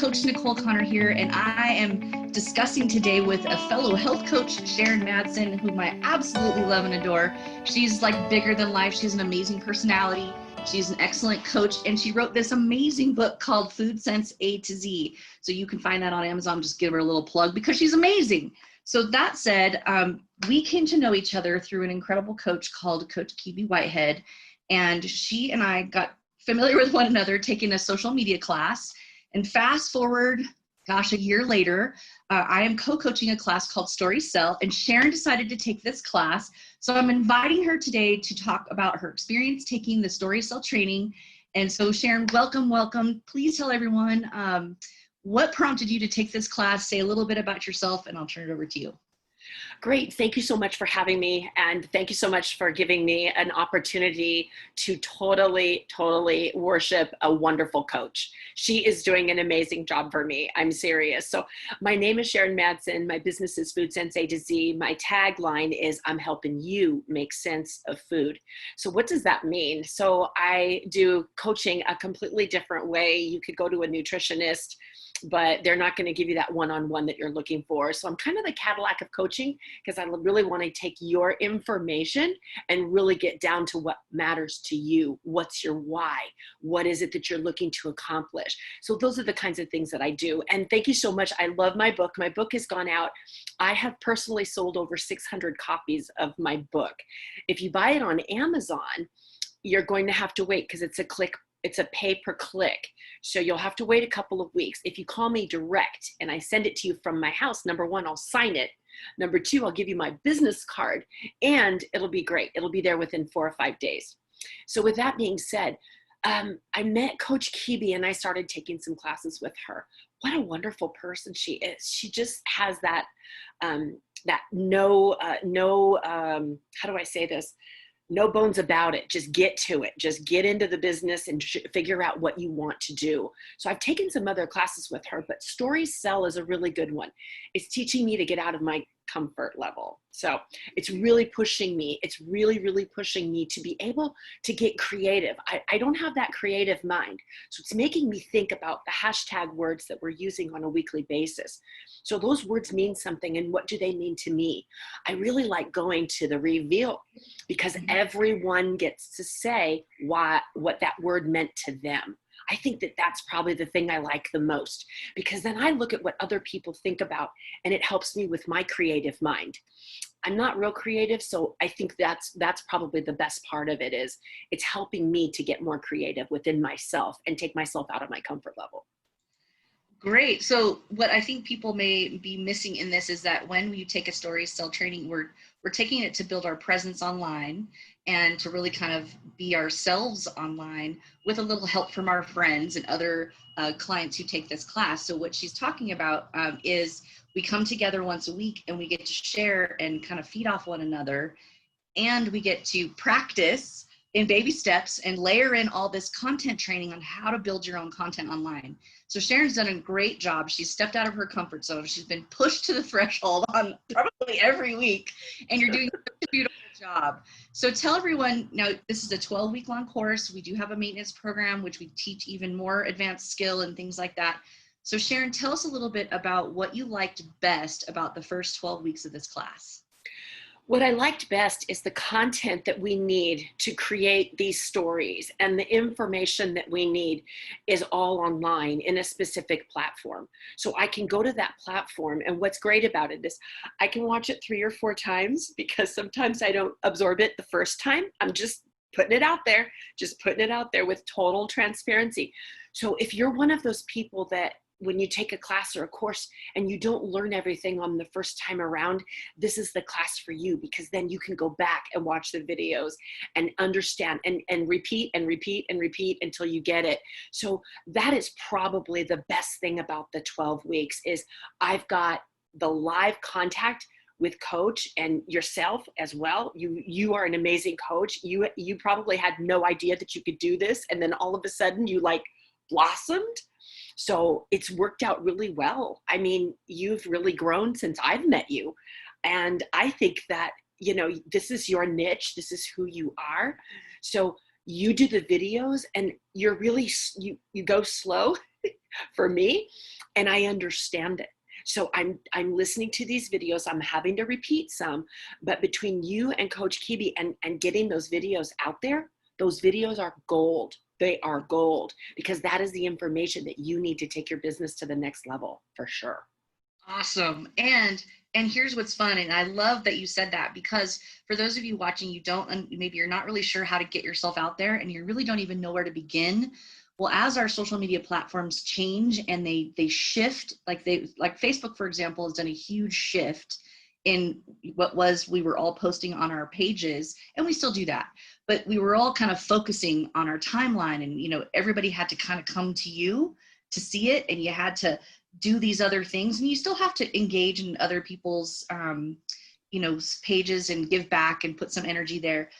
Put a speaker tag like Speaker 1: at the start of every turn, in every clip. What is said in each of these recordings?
Speaker 1: Coach Nicole Connor here, and I am discussing today with a fellow health coach, Sharon Madsen, whom I absolutely love and adore. She's like bigger than life. She has an amazing personality. She's an excellent coach, and she wrote this amazing book called Food Sense A to Z. So you can find that on Amazon. Just give her a little plug because she's amazing. So that said, we came to know each other through an incredible coach called Coach Kibi Whitehead, and she and I got familiar with one another taking a social media class. And fast forward, gosh, a year later, I am co-coaching a class called Story Sell, and Sharon decided to take this class. So I'm inviting her today to talk about her experience taking the Story Sell training. And so Sharon, welcome, welcome. Please tell everyone what prompted you to take this class, say a little bit about yourself, and I'll turn it over to you.
Speaker 2: Great. Thank you so much for having me. And thank you so much for giving me an opportunity to totally worship a wonderful coach. She is doing an amazing job for me. I'm serious. So my name is Sharon Madsen. My business is Food Sense A to Z. My tagline is I'm helping you make sense of food. So what does that mean? So I do coaching a completely different way. You could go to a nutritionist, but they're not going to give you that one-on-one that you're looking for. So I'm kind of the Cadillac of coaching because I really want to take your information and really get down to what matters to you. What's your why? What is it that you're looking to accomplish? So those are the kinds of things that I do. And thank you so much. I love my book. My book has gone out. I have personally sold over 600 copies of my book. If you buy it on Amazon, you're going to have to wait because it's a pay per click. So you'll have to wait a couple of weeks. If you call me direct and I send it to you from my house, number one, I'll sign it. Number two, I'll give you my business card and it'll be great. It'll be there within 4 or 5 days. So with that being said, I met Coach Kibi and I started taking some classes with her. What a wonderful person she is. She just has that, how do I say this? No bones about it. Just get to it. Just get into the business and figure out what you want to do. So I've taken some other classes with her, but Story Sell is a really good one. It's teaching me to get out of my comfort level. So it's really pushing me. It's really pushing me to be able to get creative. I don't have that creative mind. So it's making me think about the hashtag words that we're using on a weekly basis. So those words mean something, and what do they mean to me? I really like going to the reveal because everyone gets to say what that word meant to them. I think that that's probably the thing I like the most, because then I look at what other people think about and it helps me with my creative mind. I'm not real creative, so I think that's probably the best part of it is it's helping me to get more creative within myself and take myself out of my comfort level.
Speaker 1: Great. So what I think people may be missing in this is that when you take a Story Sell training, we're taking it to build our presence online and to really kind of be ourselves online with a little help from our friends and other clients who take this class. So what she's talking about is we come together once a week and we get to share and kind of feed off one another, and we get to practice in baby steps and layer in all this content training on how to build your own content online. So Sharon's done a great job. She's stepped out of her comfort zone. She's been pushed to the threshold on probably every week, and you're doing such a beautiful job. So tell everyone, now this is a 12-week long course. We do have a maintenance program, which we teach even more advanced skill and things like that. So Sharon, tell us a little bit about what you liked best about the first 12 weeks of this class.
Speaker 2: What I liked best is the content that we need to create these stories, and the information that we need is all online in a specific platform. So I can go to that platform, and what's great about it is I can watch it 3 or 4 times because sometimes I don't absorb it the first time. I'm just putting it out there, with total transparency. So if you're one of those people that when you take a class or a course and you don't learn everything on the first time around, this is the class for you, because then you can go back and watch the videos and understand and repeat until you get it. So that is probably the best thing about the 12 weeks is I've got the live contact with coach and yourself as well. You are an amazing coach. You probably had no idea that you could do this, and then all of a sudden you like blossomed. So it's worked out really well. I mean, you've really grown since I've met you. And I think that, you know, this is your niche. This is who you are. So you do the videos and you're really, you go slow for me, and I understand it. So I'm listening to these videos. I'm having to repeat some, but between you and Coach Kibi and getting those videos out there, those videos are gold. They are gold because that is the information that you need to take your business to the next level for sure.
Speaker 1: Awesome. And here's what's fun. And I love that you said that, because for those of you watching, you don't, maybe you're not really sure how to get yourself out there and you really don't even know where to begin. Well, as our social media platforms change and they shift, like Facebook, for example, has done a huge shift in we were all posting on our pages, and we still do that, but we were all kind of focusing on our timeline, and everybody had to kind of come to you to see it, and you had to do these other things, and you still have to engage in other people's pages and give back and put some energy there.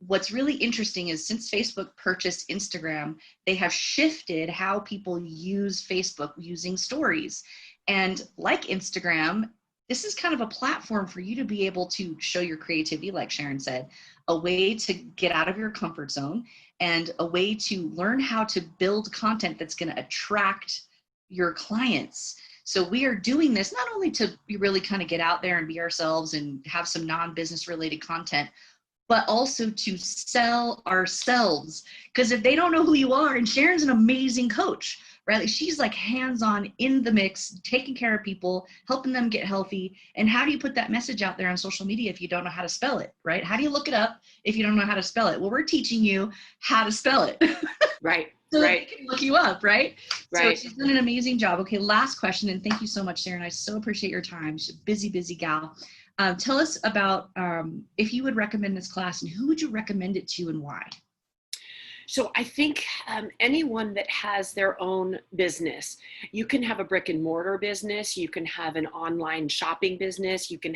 Speaker 1: What's really interesting is since Facebook purchased Instagram, they have shifted how people use Facebook using stories. And like Instagram, this is kind of a platform for you to be able to show your creativity, like Sharon said, a way to get out of your comfort zone, and a way to learn how to build content that's going to attract your clients. So we are doing this not only to really kind of get out there and be ourselves and have some non-business related content, but also to sell ourselves. Because if they don't know who you are, and Sharon's an amazing coach, right? Like she's like hands-on in the mix, taking care of people, helping them get healthy. And how do you put that message out there on social media if you don't know how to spell it, right? How do you look it up if you don't know how to spell it? Well, we're teaching you how to spell it.
Speaker 2: Right.
Speaker 1: So
Speaker 2: right.
Speaker 1: they can look you up, right?
Speaker 2: Right.
Speaker 1: So she's done an amazing job. Okay, last question, and thank you so much, Sharon. I so appreciate your time. She's a busy, busy gal. Tell us about if you would recommend this class, and who would you recommend it to and why?
Speaker 2: So I think anyone that has their own business, you can have a brick and mortar business, you can have an online shopping business, you can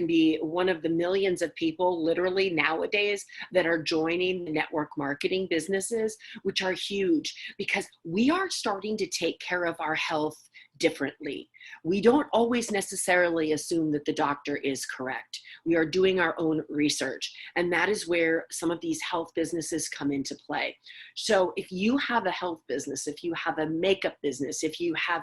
Speaker 2: be one of the millions of people literally nowadays that are joining the network marketing businesses, which are huge because we are starting to take care of our health differently. We don't always necessarily assume that the doctor is correct. We are doing our own research, and that is where some of these health businesses come into play. So if you have a health business, if you have a makeup business, if you have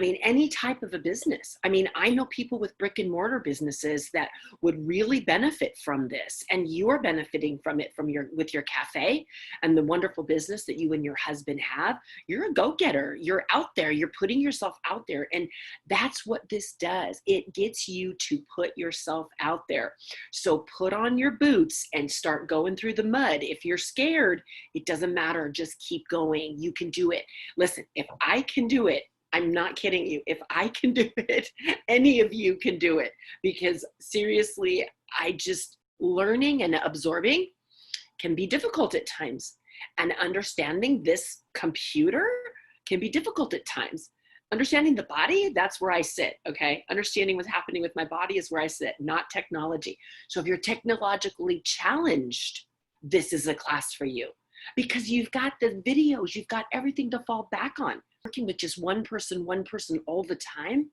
Speaker 2: any type of a business. I know people with brick and mortar businesses that would really benefit from this, and you're benefiting from it with your cafe and the wonderful business that you and your husband have. You're a go-getter. You're out there. You're putting yourself out there, and that's what this does. It gets you to put yourself out there. So put on your boots and start going through the mud. If you're scared, it doesn't matter. Just keep going. You can do it. Listen, if I can do it, I'm not kidding you. If I can do it, any of you can do it. Because seriously, learning and absorbing can be difficult at times. And understanding this computer can be difficult at times. Understanding the body, that's where I sit, okay? Understanding what's happening with my body is where I sit, not technology. So if you're technologically challenged, this is a class for you. Because you've got the videos, you've got everything to fall back on. Working with just one person all the time,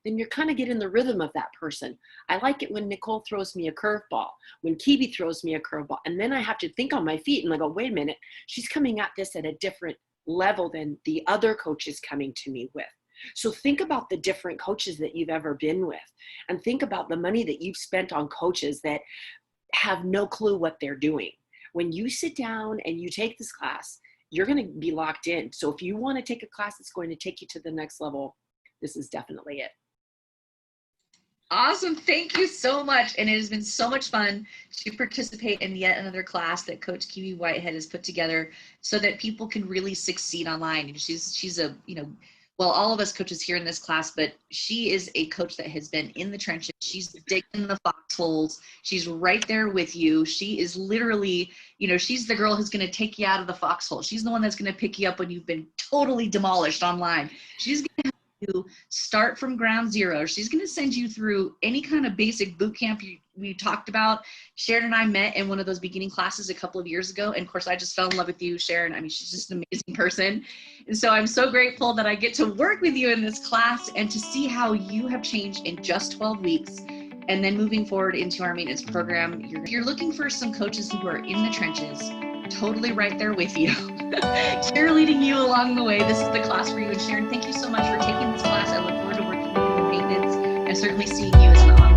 Speaker 2: then you're kind of getting the rhythm of that person. I like it when Nicole throws me a curveball, when Kibi throws me a curveball, and then I have to think on my feet and I go, wait a minute, she's coming at this at a different level than the other coaches coming to me with. So think about the different coaches that you've ever been with, and think about the money that you've spent on coaches that have no clue what they're doing. When you sit down and you take this class, you're going to be locked in. So if you want to take a class that's going to take you to the next level, this is definitely it.
Speaker 1: Awesome. Thank you so much. And it has been so much fun to participate in yet another class that Coach Kibi Whitehead has put together so that people can really succeed online. And she's a, well, all of us coaches here in this class, but she is a coach that has been in the trenches. She's digging the foxholes. She's right there with you. She is literally, she's the girl who's going to take you out of the foxhole. She's the one that's going to pick you up when you've been totally demolished online. She's going to help you start from ground zero. She's going to send you through any kind of basic boot camp we talked about. Sharon and I met in one of those beginning classes a couple of years ago. And of course, I just fell in love with you, Sharon. She's just an amazing person. And so I'm so grateful that I get to work with you in this class and to see how you have changed in just 12 weeks. And then moving forward into our maintenance program, you're looking for some coaches who are in the trenches, totally right there with you. Cheerleading you along the way. This is the class for you. And Sharon, thank you so much for taking this class. I look forward to working with you in maintenance and certainly seeing you as an online